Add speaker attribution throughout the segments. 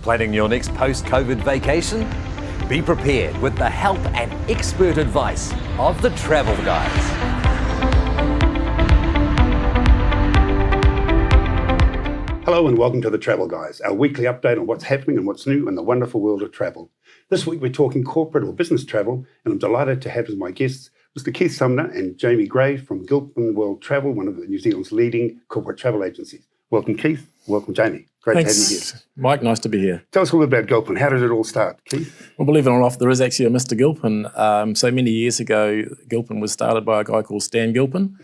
Speaker 1: Planning your next post-COVID vacation? Be prepared with the help and expert advice of the Travel Guys.
Speaker 2: Hello and welcome to the Travel Guys, our weekly update on what's happening and what's new in the wonderful world of travel. This week we're talking corporate or business travel, and I'm delighted to have as my guests Mr. Keith Sumnar and Jamie Gray from Gilpin Travel, one of the New Zealand's leading corporate travel agencies. Welcome, Keith. Welcome, Jamie. Great
Speaker 3: Thanks,
Speaker 2: to have you here.
Speaker 3: Mike. Nice to be here.
Speaker 2: Tell us a little bit about Gilpin. How did it all start, Keith?
Speaker 3: Well, believe it or not, there is actually a Mr. Gilpin. So many years ago, Gilpin was started by a guy called Stan Gilpin.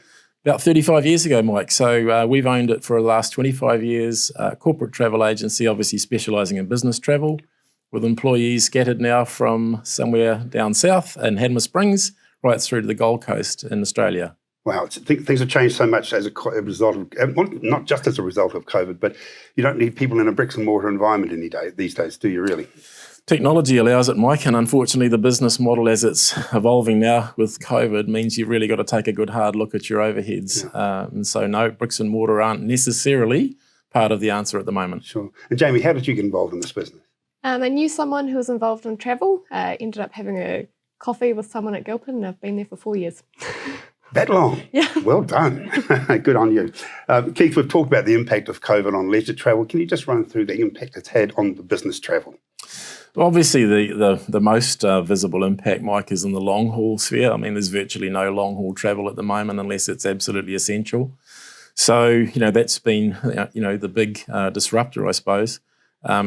Speaker 3: About 35 years ago, Mike. So we've owned it for the last 25 years. Corporate travel agency, obviously specialising in business travel, with employees scattered now from somewhere down south in Hanmer Springs right through to the Gold Coast in Australia.
Speaker 2: Wow, things have changed so much as a result of, well, not just as a result of COVID, but you don't need people in a bricks and mortar environment these days, do you really?
Speaker 3: Technology allows it, Mike, and unfortunately the business model as it's evolving now with COVID means you've really got to take a good hard look at your overheads. Yeah. And so no, bricks and mortar aren't necessarily part of the answer at the moment.
Speaker 2: Sure. And Jamie, how did you get involved in this business?
Speaker 4: I knew someone who was involved in travel, ended up having a coffee with someone at Gilpin, and I've been there for 4 years.
Speaker 2: That long?
Speaker 4: Yeah.
Speaker 2: Well done. Good on you. Keith, we've talked about the impact of COVID on leisure travel. Can you just run through the impact it's had on the business travel?
Speaker 3: Well, obviously, the most visible impact, Mike, is in the long-haul sphere. I mean, there's virtually no long-haul travel at the moment unless it's absolutely essential. So, that's been, the big disruptor, I suppose.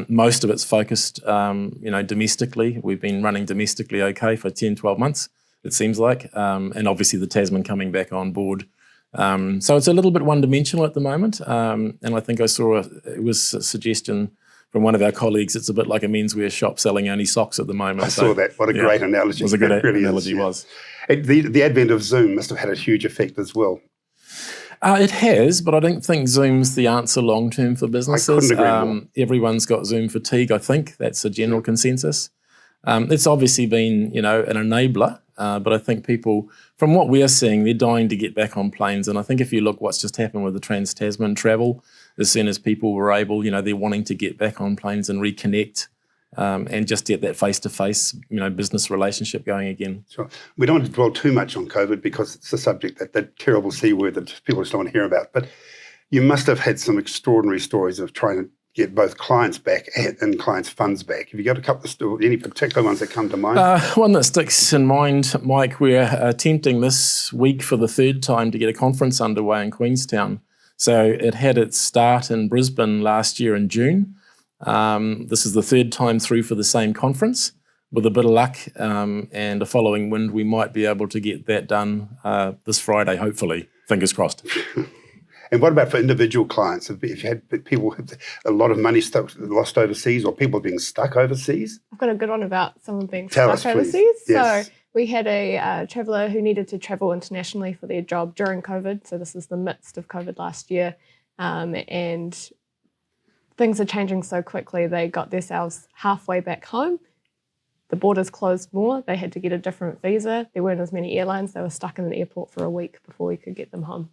Speaker 3: Most of it's focused, domestically. We've been running domestically okay for 10, 12 months. It seems like, and obviously the Tasman coming back on board. So it's a little bit one-dimensional at the moment, and I think I saw it was a suggestion from one of our colleagues. It's a bit like a menswear shop selling only socks at the moment.
Speaker 2: I saw that. What a great analogy.
Speaker 3: It was a good
Speaker 2: really
Speaker 3: analogy,
Speaker 2: is, yeah.
Speaker 3: was.
Speaker 2: The advent of Zoom must have had a huge effect as well.
Speaker 3: It has, but I don't think Zoom's the answer long-term for businesses.
Speaker 2: I couldn't agree more.
Speaker 3: Everyone's got Zoom fatigue, I think. That's a general consensus. It's obviously been, an enabler, but I think people, from what we're seeing, they're dying to get back on planes. And I think if you look what's just happened with the Trans-Tasman travel, as soon as people were able, they're wanting to get back on planes and reconnect and just get that face-to-face, business relationship going again.
Speaker 2: Sure. We don't want to dwell too much on COVID because it's a subject, that terrible C word that people just don't want to hear about. But you must have had some extraordinary stories of trying to get both clients back and clients' funds back. Have you got a couple of any particular ones that come to mind?
Speaker 3: One that sticks in mind, Mike, we're attempting this week for the third time to get a conference underway in Queenstown. So it had its start in Brisbane last year in June. This is the third time through for the same conference. With a bit of luck and a following wind, we might be able to get that done this Friday, hopefully. Fingers crossed.
Speaker 2: And what about for individual clients? If you had people with a lot of money lost overseas or people being stuck overseas?
Speaker 4: I've got a good one about someone being
Speaker 2: Tell
Speaker 4: stuck
Speaker 2: us,
Speaker 4: overseas.
Speaker 2: Yes.
Speaker 4: So we had a traveller who needed to travel internationally for their job during COVID. So this is the midst of COVID last year. And things are changing so quickly. They got themselves halfway back home. The borders closed more. They had to get a different visa. There weren't as many airlines. They were stuck in an airport for a week before we could get them home.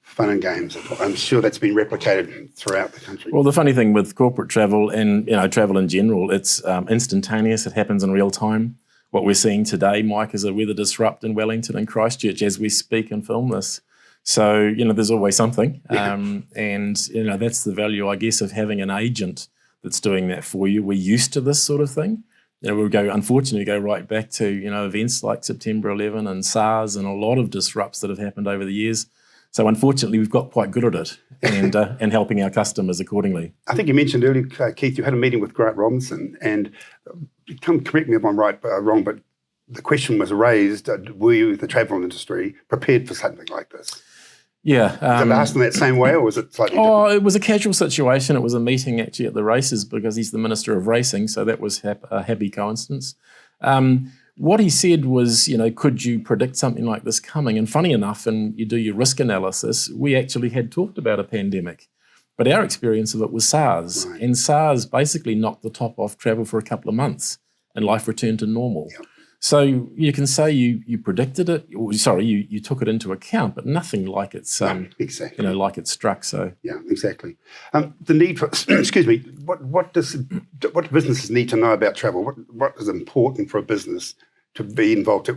Speaker 2: Fun and games. I'm sure that's been replicated throughout the country.
Speaker 3: Well, the funny thing with corporate travel and travel in general, it's instantaneous. It happens in real time. What we're seeing today, Mike, is a weather disrupt in Wellington and Christchurch as we speak and film this. So there's always something, and that's the value, I guess, of having an agent that's doing that for you. We're used to this sort of thing. Unfortunately, go right back to events like September 11 and SARS and a lot of disrupts that have happened over the years. So unfortunately, we've got quite good at it and helping our customers accordingly.
Speaker 2: I think you mentioned earlier, Keith, you had a meeting with Grant Robinson, and correct me if I'm wrong, but the question was raised, were you, the travel industry, prepared for something like this?
Speaker 3: Yeah.
Speaker 2: Was it asked in that same way, or was it slightly different?
Speaker 3: It was a casual situation. It was a meeting actually at the races because he's the Minister of Racing, so that was a happy coincidence. What he said was, could you predict something like this coming? And funny enough, and you do your risk analysis, we actually had talked about a pandemic. But our experience of it was SARS. Right. And SARS basically knocked the top off travel for a couple of months and life returned to normal. Yep. So you can say you predicted it, or you took it into account, but nothing like it's
Speaker 2: exactly
Speaker 3: like it struck. So
Speaker 2: yeah, exactly. The need for what does what do businesses need to know about travel? What is important for a business to be involved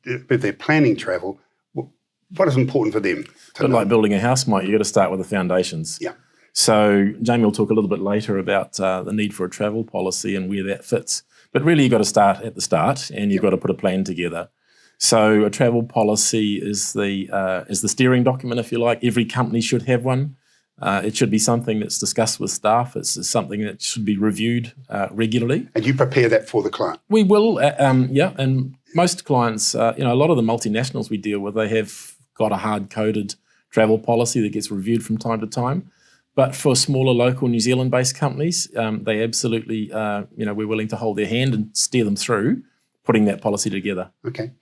Speaker 2: if they're planning travel? What is important for them?
Speaker 3: But like building a house, Mike, you've got to start with the foundations.
Speaker 2: Yeah.
Speaker 3: So Jamie will talk a little bit later about the need for a travel policy and where that fits. But really, you've got to start at the start, and you've got to put a plan together. So a travel policy is the steering document, if you like. Every company should have one. It should be something that's discussed with staff. It's something that should be reviewed regularly.
Speaker 2: And you prepare that for the client?
Speaker 3: We will, yeah. And most clients, a lot of the multinationals we deal with, they have got a hard-coded travel policy that gets reviewed from time to time. But for smaller local New Zealand-based companies, they absolutely, we're willing to hold their hand and steer them through putting that policy together.
Speaker 2: Okay.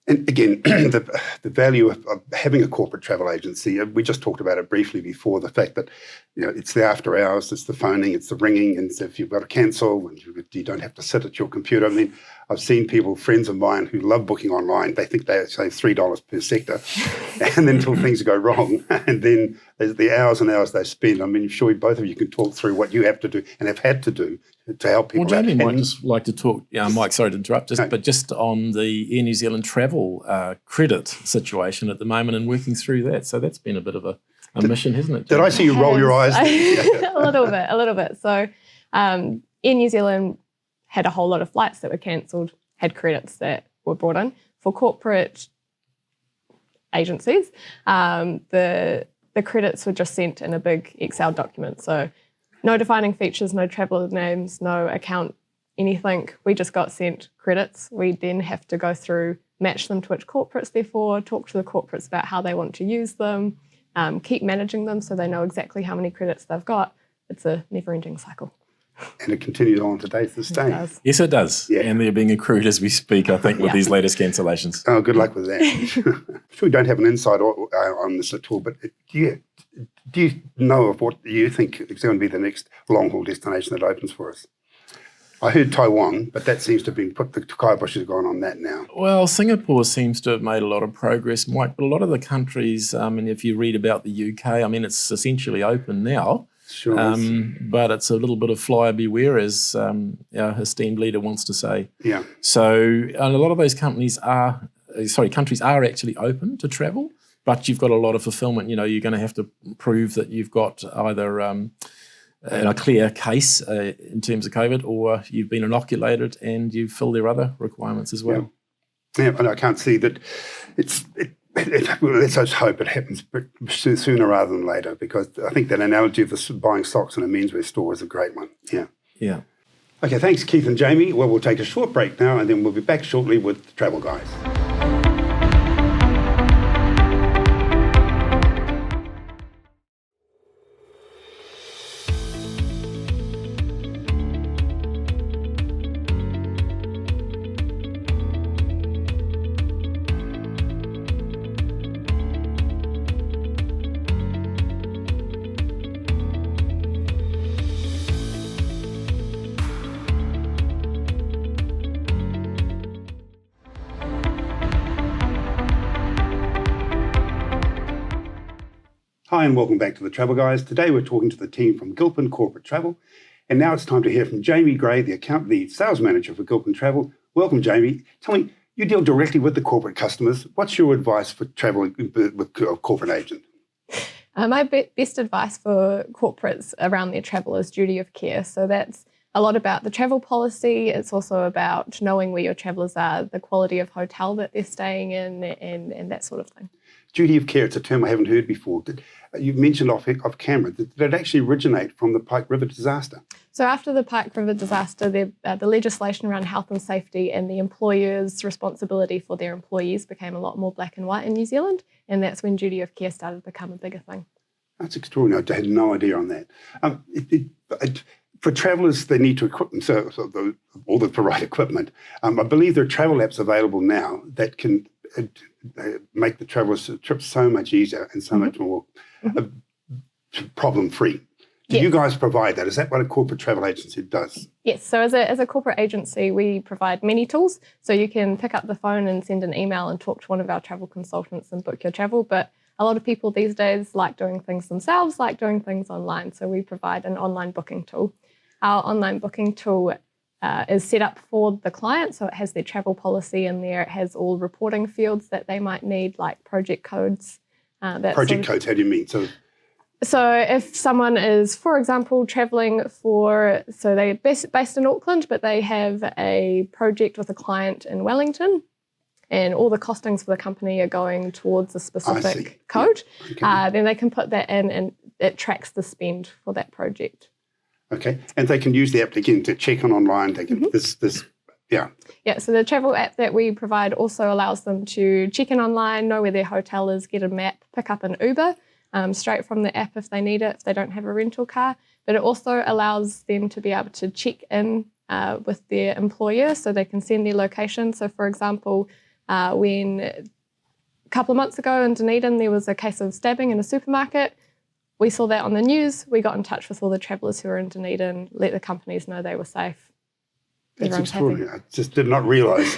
Speaker 2: And again, the value of having a corporate travel agency, we just talked about it briefly before, the fact that it's the after hours, it's the phoning, it's the ringing, and so if you've got to cancel, and you don't have to sit at your computer. I mean, I've seen people, friends of mine, who love booking online. They think they save $3 per sector, and then until things go wrong, and then there's the hours and hours they spend. I mean, I'm sure both of you can talk through what you have to do and have had to do to help people.
Speaker 3: Well, Jamie might just like to talk, Mike, sorry to interrupt, but just on the Air New Zealand travel credit situation at the moment and working through that. So that's been a bit of a mission, hasn't it, Jamie?
Speaker 2: Did I see you roll your eyes?
Speaker 4: A little bit. So Air New Zealand had a whole lot of flights that were cancelled, had credits that were brought in. For corporate agencies, the credits were just sent in a big Excel document. So no defining features, no traveller names, no account, anything. We just got sent credits. We then have to go through, match them to which corporates they're for, talk to the corporates about how they want to use them, keep managing them so they know exactly how many credits they've got. It's a never-ending cycle.
Speaker 2: And it continues on today to this day.
Speaker 3: Yes, it does. Yeah. And they're being accrued as we speak, I think, with these latest cancellations.
Speaker 2: Oh, good luck with that. I'm sure we don't have an insight on this at all, but do you know of what you think is going to be the next long-haul destination that opens for us? I heard Taiwan, but that seems to have been put, the kibosh has gone on that now.
Speaker 3: Well, Singapore seems to have made a lot of progress, Mike, but a lot of the countries, and if you read about the UK, I mean, it's essentially open now.
Speaker 2: Sure
Speaker 3: but it's a little bit of flyer beware, as our esteemed leader wants to say.
Speaker 2: Yeah.
Speaker 3: So and a lot of those countries are actually open to travel, but you've got a lot of fulfillment. You're going to have to prove that you've got either a clear case in terms of COVID, or you've been inoculated and you fill their other requirements as well.
Speaker 2: Yeah, and I can't see that let's just hope it happens sooner rather than later, because I think that analogy of buying socks in a menswear store is a great one. Yeah.
Speaker 3: Yeah.
Speaker 2: Okay, thanks, Keith and Jamie. Well, we'll take a short break now, and then we'll be back shortly with the Travel Guys. Hi and welcome back to the Travel Guys. Today we're talking to the team from Gilpin Corporate Travel, and now it's time to hear from Jamie Gray, the sales manager for Gilpin Travel. Welcome, Jamie. Tell me, you deal directly with the corporate customers. What's your advice for traveling with a corporate agent?
Speaker 4: My best advice for corporates around their travel is duty of care. So that's a lot about the travel policy. It's also about knowing where your travellers are, the quality of hotel that they're staying in, and that sort of thing.
Speaker 2: Duty of care, it's a term I haven't heard before. You mentioned off camera, did it actually originate from the Pike River disaster?
Speaker 4: So after the Pike River disaster, the legislation around health and safety and the employer's responsibility for their employees became a lot more black and white in New Zealand, and that's when duty of care started to become a bigger thing.
Speaker 2: That's extraordinary. I had no idea on that. For travellers, they need to equip themselves, all the right equipment. I believe there are travel apps available now that can make the traveller's trip so much easier and so much more problem-free. Do you guys provide that? Is that what a corporate travel agency does?
Speaker 4: Yes. So as a corporate agency, we provide many tools. So you can pick up the phone and send an email and talk to one of our travel consultants and book your travel. But a lot of people these days like doing things themselves, like doing things online. So we provide an online booking tool. our online booking tool is set up for the client. So it has their travel policy in there. It has all reporting fields that they might need, like project codes.
Speaker 2: Project codes, how do you mean?
Speaker 4: So if someone is, for example, travelling so they're based in Auckland, but they have a project with a client in Wellington, and all the costings for the company are going towards a specific code, then they can put that in and it tracks the spend for that project.
Speaker 2: Okay, and they can use the app again to check on online. They can
Speaker 4: Yeah, so the travel app that we provide also allows them to check in online, know where their hotel is, get a map, pick up an Uber straight from the app if they need it, if they don't have a rental car. But it also allows them to be able to check in with their employer so they can send their location. So, for example, when a couple of months ago in Dunedin there was a case of stabbing in a supermarket, we saw that on the news. We got in touch with all the travellers who were in Dunedin, let the companies know they were safe.
Speaker 2: That's extraordinary. I just did not realise.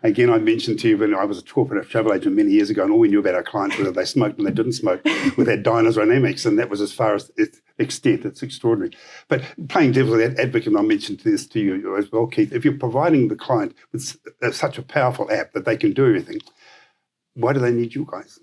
Speaker 2: Again, I mentioned to you when I was a corporate travel agent many years ago, and all we knew about our clients whether they smoked and they didn't smoke with our diners or Amex, and that was as far as its extent. It's extraordinary. But playing devil's advocate, and I mentioned this to you as well, Keith, if you're providing the client with such a powerful app that they can do everything, why do they need you guys?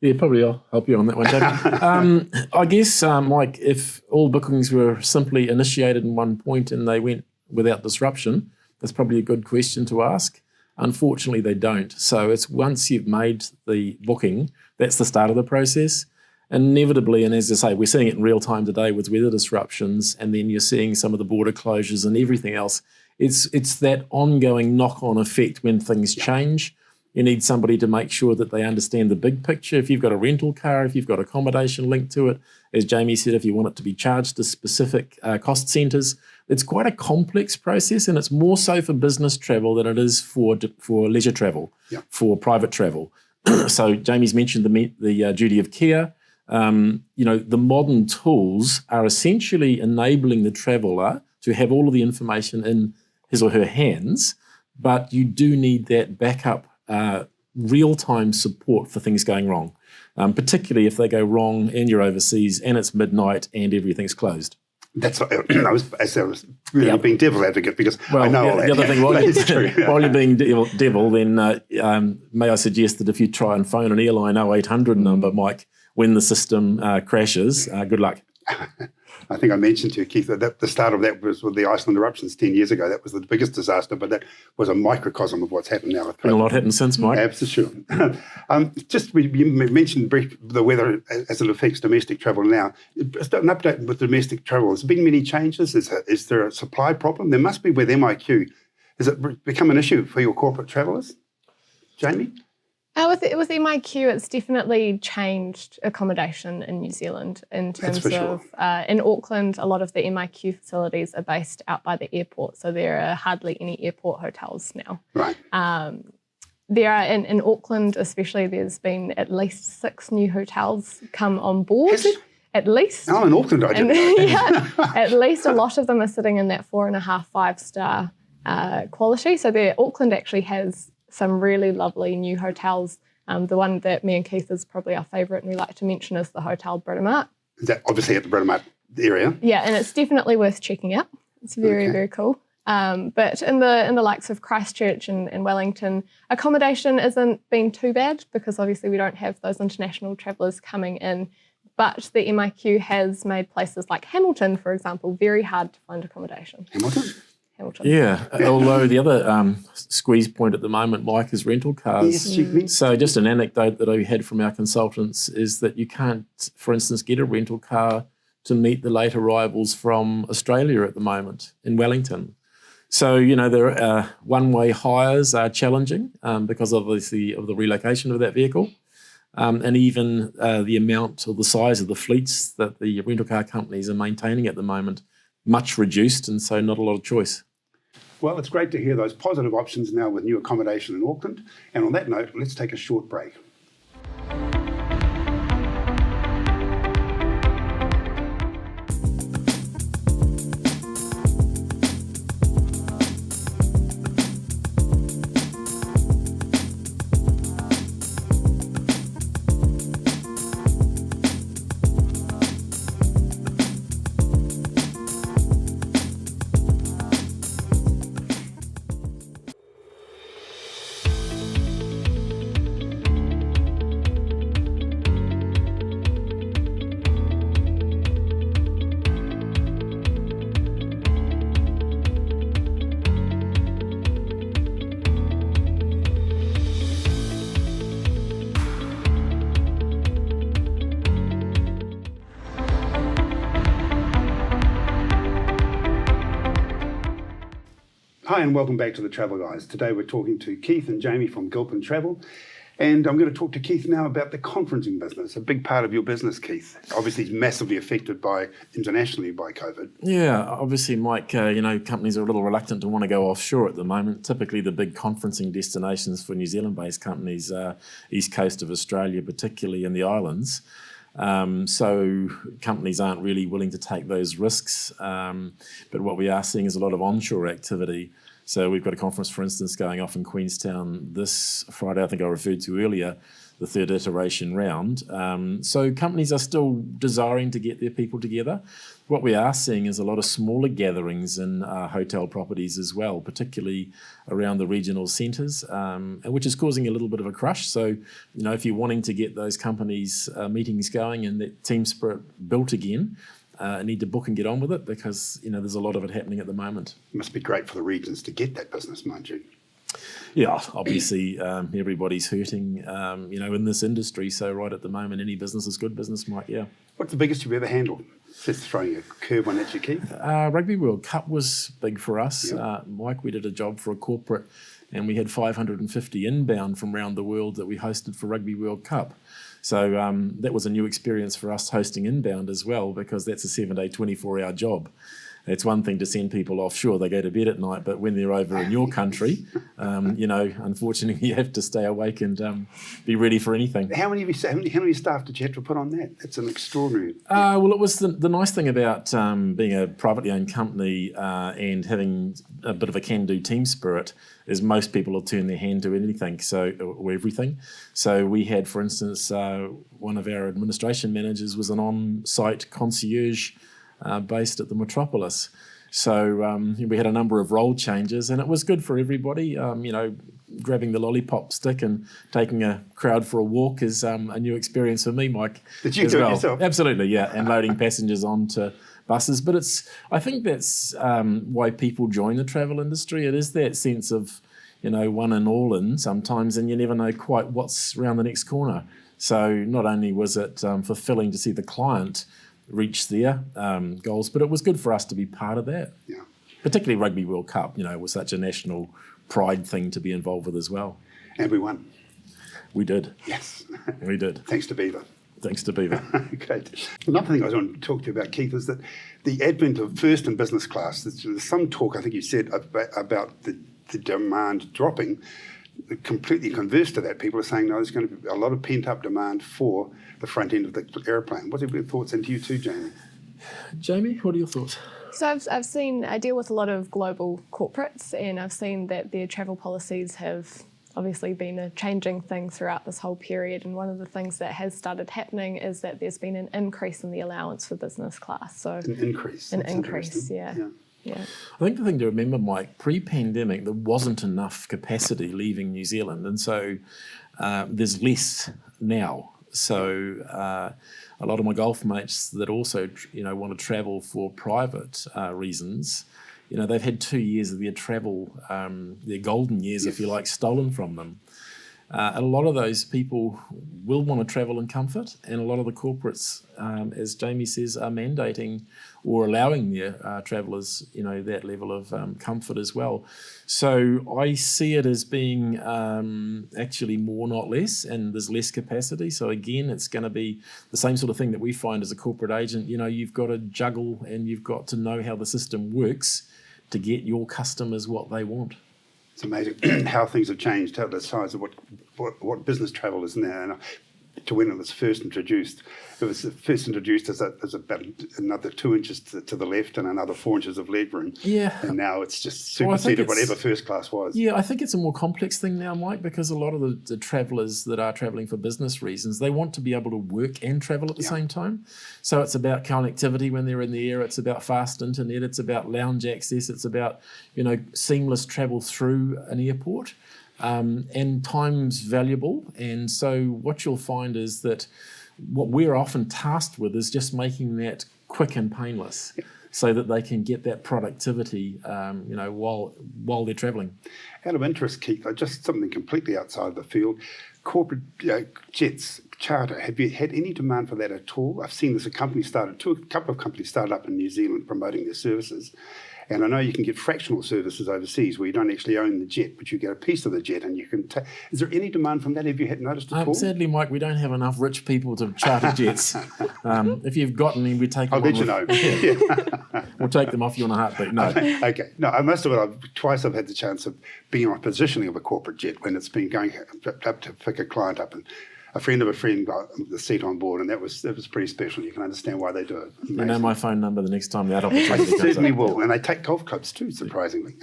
Speaker 3: Yeah, probably I'll help you on that one, Jamie. I guess, Mike, if all bookings were simply initiated in one point and they went without disruption, that's probably a good question to ask. Unfortunately, they don't. So it's once you've made the booking, that's the start of the process. Inevitably, and as I say, we're seeing it in real time today with weather disruptions, and then you're seeing some of the border closures and everything else. It's that ongoing knock-on effect when things change. You need somebody to make sure that they understand the big picture. If you've got a rental car, if you've got accommodation linked to it, as Jamie said, if you want it to be charged to specific cost centres, it's quite a complex process, and it's more so for business travel than it is for leisure travel, for private travel. So Jamie's mentioned the duty of care. The modern tools are essentially enabling the traveller to have all of the information in his or her hands, but you do need that backup real-time support for things going wrong, particularly if they go wrong and you're overseas and it's midnight and everything's closed.
Speaker 2: That's what I was really being devil's advocate, because I know all that.
Speaker 3: The other thing, while you're being devil, then may I suggest that if you try and phone an airline 0800 number, Mike, when the system crashes, good luck.
Speaker 2: I think I mentioned to you, Keith, that the start of that was with the Iceland eruptions 10 years ago. That was the biggest disaster, but that was a microcosm of what's happened now.
Speaker 3: And a lot happened since, Mike.
Speaker 2: Absolutely. You mentioned the weather as it affects domestic travel now. Just an update with domestic travel. Has there been many changes? Is there a supply problem? There must be with MIQ. Has it become an issue for your corporate travellers? Jamie?
Speaker 4: With MIQ, it's definitely changed accommodation in New Zealand in terms of, in Auckland, a lot of the MIQ facilities are based out by the airport, so there are hardly any airport hotels now.
Speaker 2: Right.
Speaker 4: There are, in Auckland especially, there's been at least 6 new hotels come on board.
Speaker 2: Has it?
Speaker 4: At least.
Speaker 2: Oh, in Auckland, I didn't know.
Speaker 4: At least a lot of them are sitting in that 4.5, 5-star quality. So Auckland actually has some really lovely new hotels. The one that me and Keith is probably our favourite and we like to mention is the Hotel Britomart.
Speaker 2: Is that obviously at the Britomart area?
Speaker 4: Yeah, and it's definitely worth checking out. It's very, very cool. But in the likes of Christchurch and Wellington, accommodation isn't being too bad because obviously we don't have those international travellers coming in. But the MIQ has made places like Hamilton, for example, very hard to find accommodation.
Speaker 2: Hamilton.
Speaker 3: Yeah, although the other squeeze point at the moment, Mike, is rental cars.
Speaker 2: Yes,
Speaker 3: so just an anecdote that I had from our consultants is that you can't, for instance, get a rental car to meet the late arrivals from Australia at the moment in Wellington. So, there one-way hires are challenging because obviously of the relocation of that vehicle. And even the amount or the size of the fleets that the rental car companies are maintaining at the moment, much reduced, and so not a lot of choice.
Speaker 2: Well, it's great to hear those positive options now with new accommodation in Auckland. And on that note, let's take a short break. Hi and welcome back to the Travel Guys. Today we're talking to Keith and Jamie from Gilpin Travel. And I'm going to talk to Keith now about the conferencing business, a big part of your business, Keith. Obviously, it's massively affected internationally by COVID.
Speaker 3: Yeah, obviously, Mike, companies are a little reluctant to want to go offshore at the moment. Typically, the big conferencing destinations for New Zealand-based companies are east coast of Australia, particularly in the islands. So companies aren't really willing to take those risks. But what we are seeing is a lot of onshore activity. So we've got a conference, for instance, going off in Queenstown this Friday, I think I referred to earlier, the third iteration round. So companies are still desiring to get their people together. What we are seeing is a lot of smaller gatherings in hotel properties as well, particularly around the regional centres, which is causing a little bit of a crush. So, if you're wanting to get those companies meetings going and that team spirit built again, need to book and get on with it because, there's a lot of it happening at the moment.
Speaker 2: It must be great for the regions to get that business, mind you.
Speaker 3: Yeah, obviously everybody's hurting, in this industry. So right at the moment, any business is good business, Mike, yeah.
Speaker 2: What's the biggest you've ever handled? Just throwing a curve on at you, Keith.
Speaker 3: Rugby World Cup was big for us.
Speaker 2: Yep.
Speaker 3: Mike, we did a job for a corporate and we had 550 inbound from around the world that we hosted for Rugby World Cup. So that was a new experience for us hosting inbound as well because that's a 7-day, 24-hour job. It's one thing to send people offshore, they go to bed at night, but when they're over in your country, unfortunately you have to stay awake and be ready for anything.
Speaker 2: How many staff did you have to put on that? That's an extraordinary...
Speaker 3: Well, it was the nice thing about being a privately owned company and having a bit of a can-do team spirit is most people will turn their hand to anything, or everything. So we had, for instance, one of our administration managers was an on-site concierge based at the Metropolis. So we had a number of role changes and it was good for everybody. Grabbing the lollipop stick and taking a crowd for a walk is a new experience for me, Mike.
Speaker 2: Did you do it yourself?
Speaker 3: Absolutely, yeah, and loading passengers onto buses. But I think that's why people join the travel industry. It is that sense of, one and all in sometimes and you never know quite what's around the next corner. So not only was it fulfilling to see the client reach their goals, but it was good for us to be part of that.
Speaker 2: Yeah.
Speaker 3: Particularly Rugby World Cup, was such a national pride thing to be involved with as well.
Speaker 2: And we won.
Speaker 3: We did.
Speaker 2: Yes.
Speaker 3: We did.
Speaker 2: Thanks to Beaver.
Speaker 3: Thanks to Beaver.
Speaker 2: Great. Another thing I was want to talk to you about, Keith, is that the advent of first and business class, there's some talk, I think you said, about the demand dropping. Completely converse to that. People are saying, no, there's going to be a lot of pent-up demand for the front end of the airplane. What are your thoughts? And to you too, Jamie?
Speaker 3: Jamie, what are your thoughts?
Speaker 4: So I deal with a lot of global corporates and I've seen that their travel policies have obviously been a changing thing throughout this whole period. And one of the things that has started happening is that there's been an increase in the allowance for business class. So
Speaker 2: an increase.
Speaker 4: An increase, yeah. Yeah.
Speaker 3: I think the thing to remember, Mike, pre-pandemic, there wasn't enough capacity leaving New Zealand. And so there's less now. So a lot of my golf mates that also, want to travel for private reasons, they've had 2 years of their travel, their golden years, if you like, stolen from them. And a lot of those people will want to travel in comfort, and a lot of the corporates, as Jamie says, are mandating or allowing their travellers, that level of comfort as well. So I see it as being actually more, not less, and there's less capacity. So again, it's going to be the same sort of thing that we find as a corporate agent. You've got to juggle and you've got to know how the system works to get your customers what they want.
Speaker 2: It's amazing how things have changed, how the size of what business travel is now. And to when it was first introduced, it was first introduced as about another 2 inches to the left and another 4 inches of leg room.
Speaker 3: Yeah.
Speaker 2: And now it's just superseded whatever first class was.
Speaker 3: Yeah, I think it's a more complex thing now, Mike, because a lot of the travellers that are travelling for business reasons, they want to be able to work and travel at the same time. So it's about connectivity when they're in the air. It's about fast internet. It's about lounge access. It's about, seamless travel through an airport. And time's valuable. And so what you'll find is that what we're often tasked with is just making that quick and painless so that they can get that productivity, while they're travelling.
Speaker 2: Out of interest, Keith, just something completely outside the field, corporate jets charter, have you had any demand for that at all? I've seen this, a couple of companies started up in New Zealand promoting their services. And I know you can get fractional services overseas where you don't actually own the jet, but you get a piece of the jet and you can take. Is there any demand from that? Have you noticed at all?
Speaker 3: Sadly, Mike, we don't have enough rich people to charter jets. If you've got any, we take them.
Speaker 2: I'll let you know. Yeah.
Speaker 3: We'll take them off you in a heartbeat. No.
Speaker 2: Okay. No, most of it, twice I've had the chance of being on positioning of a corporate jet when it's been going up to pick a client up, and a friend of a friend got the seat on board, and that was pretty special. You can understand why they do it. Amazing.
Speaker 3: You know my phone number the next time that opportunity comes up.
Speaker 2: I certainly will, and they take golf clubs too, surprisingly.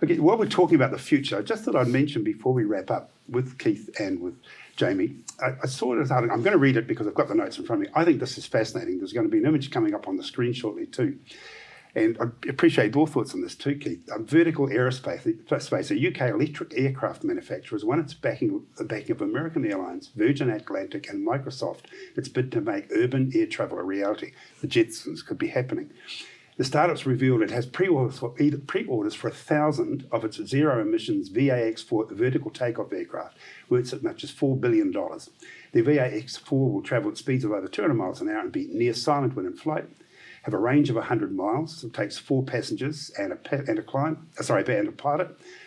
Speaker 2: Okay, while we're talking about the future, I just thought I'd mention before we wrap up with Keith and with Jamie, I saw this article. I'm going to read it because I've got the notes in front of me. I think this is fascinating. There's going to be an image coming up on the screen shortly too. And I appreciate your thoughts on this too, Keith. Vertical Aerospace, a UK electric aircraft manufacturer, has won the backing of American Airlines, Virgin Atlantic and Microsoft. Its bid to make urban air travel a reality. The Jetsons could be happening. The startup's revealed it has pre-orders for 1,000 of its zero-emissions VAX-4 vertical takeoff aircraft, worth as much as $4 billion. The VAX-4 will travel at speeds of over 200 miles an hour and be near silent when in flight. Have a range of 100 miles. So it takes 4 passengers and a pilot.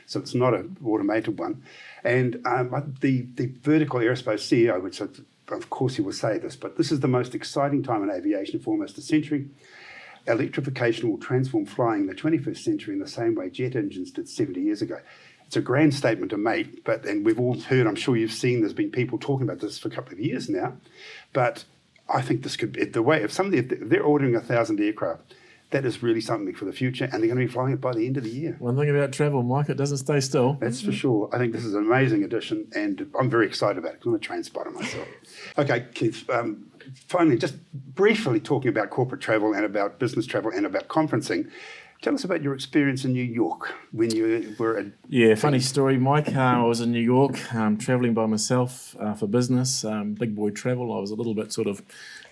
Speaker 2: So it's not an automated one. And the Vertical Aerospace CEO, which of course he will say this, but this is the most exciting time in aviation for almost a century. Electrification will transform flying in the 21st century in the same way jet engines did 70 years ago. It's a grand statement to make, and we've all heard, I'm sure you've seen, there's been people talking about this for a couple of years now, but I think this could be the way. If they're ordering 1,000 aircraft, that is really something for the future, and they're going to be flying it by the end of the year.
Speaker 3: One thing about travel, Mike, it doesn't stay still.
Speaker 2: That's for sure. I think this is an amazing addition, and I'm very excited about it because I'm a train spotter myself. Okay, Keith, finally, just briefly talking about corporate travel and about business travel and about conferencing. Tell us about your experience in New York when you were
Speaker 3: funny story, Mike. I was in New York travelling by myself for business, big boy travel. I was a little bit sort of,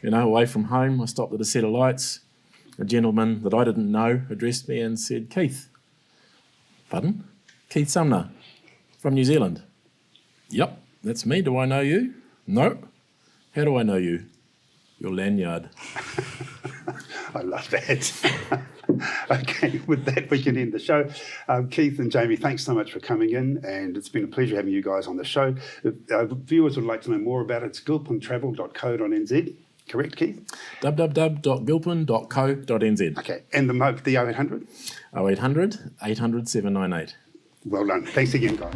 Speaker 3: away from home. I stopped at a set of lights. A gentleman that I didn't know addressed me and said, Keith. Pardon? Keith Sumnar from New Zealand. Yep, that's me. Do I know you? No. How do I know you? Your lanyard.
Speaker 2: I love that. Okay, with that we can end the show. Keith and Jamie, thanks so much for coming in, and it's been a pleasure having you guys on the show. If viewers would like to know more about it, it's gilpintravel.co.nz. Correct, Keith?
Speaker 3: www.gilpin.co.nz.
Speaker 2: Okay, and the 0800?
Speaker 3: 0800 800 798.
Speaker 2: Well done. Thanks again, guys.